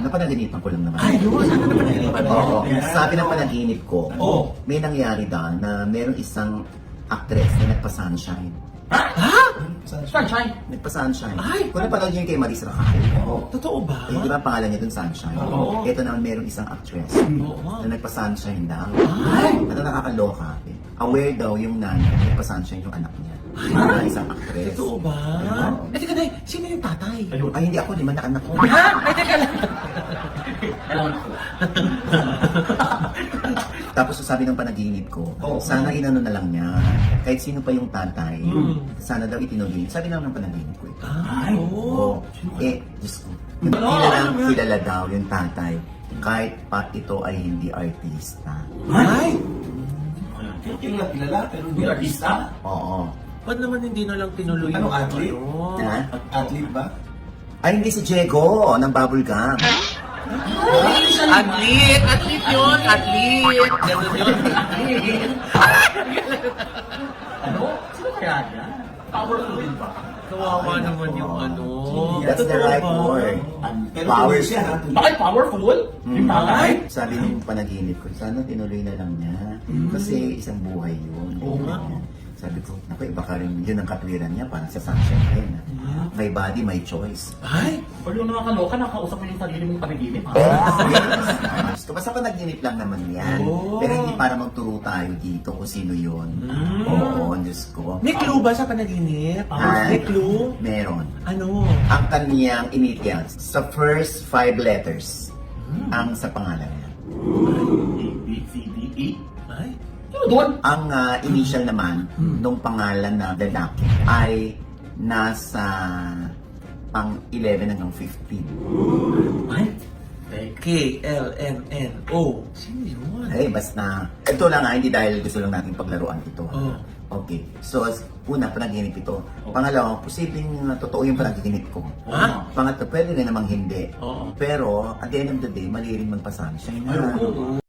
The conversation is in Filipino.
napanaginipan ko lang naman. Ay, yun. Sana na pala Oo. Sabi ng panaginip ko, Oo. may nangyari daw na merong isang actress na nagpa-sunshine. Ha? Sunshine. Nagpa-sunshine. Ay! Kung napanood niyo yung kay Maris Racal, Totoo ba? eh, di ba ang pangalan niya dun, Sunshine? Oo. Ito naman merong isang actress Oo. na nagpa-sunshine daw. Ay! Ano nakakaloka? Aware daw yung nanay na nagpa-sunshine yung anak niya. Na isang actress. Totoo ba? Oo. Eh, teka na, sino yung tatay? Ay, hindi ako, 5 na anak ko. Ha? Ay, teka lang. Alam ko. Tapos sabi ng panaginip ko, sana inano na lang niya. Kahit sino pa yung tatay, sana daw itinuloy. Sabi lang ng panaginip ko ito. Ay, Oo. Diyos ko. Kilala daw yung tatay. Kahit pa ito ay hindi artista. Ay! Kilala, pero hindi artista. Oo. Ba't naman hindi na lang tinuloy Ano, yung athlete? ano? Ha? Athlete ba? Ay, hindi si Diego ng Bubblegum. Athlete! Athlete yun! Athlete! Ganun yun. Ano? Sino kaya yan? Powerful din ba? Kawawa naman yung ano. That's the right Totoo ba? word. Pero Power tuloy siya. Bakit powerful? Yung tatay? Sabi ng panaginip ko, sana tinuloy na lang niya. Kasi isang buhay yun. Oo nga. Sabi ko, naku, iba ka rin, yun ang katwiran niya para sa sunshine rin. May body, may choice. Ay! O yung nakakaloka, nakausap mo yung sarili mong panaginip. Yes. Basta panaginip lang naman yan. Oh. Pero hindi para magturo tayo dito kung sino yun. Oo, Diyos ko. May clue ba sa panaginip? Ah. May clue? Meron. Ano? Ang kaniyang initials, sa first 5 letters, ang sa pangalan niya. A, B, C, D, E. Ay! Sino doon? Ang initial naman nung pangalan na lalaki ay nasa pang 11 hanggang 15. Ay! K-L-M-N-O. Sino yun? Ay, basta, ito lang hindi dahil gusto lang natin paglaruan ito. Oh. Okay, so una, panaginip ito. Pangalawa, posibleng totoo yung panaginip ko. Ha? Pangatlo, pwede rin namang hindi. Oo. Pero, at the end of the day, mali rin magpasunshine na. Ayun.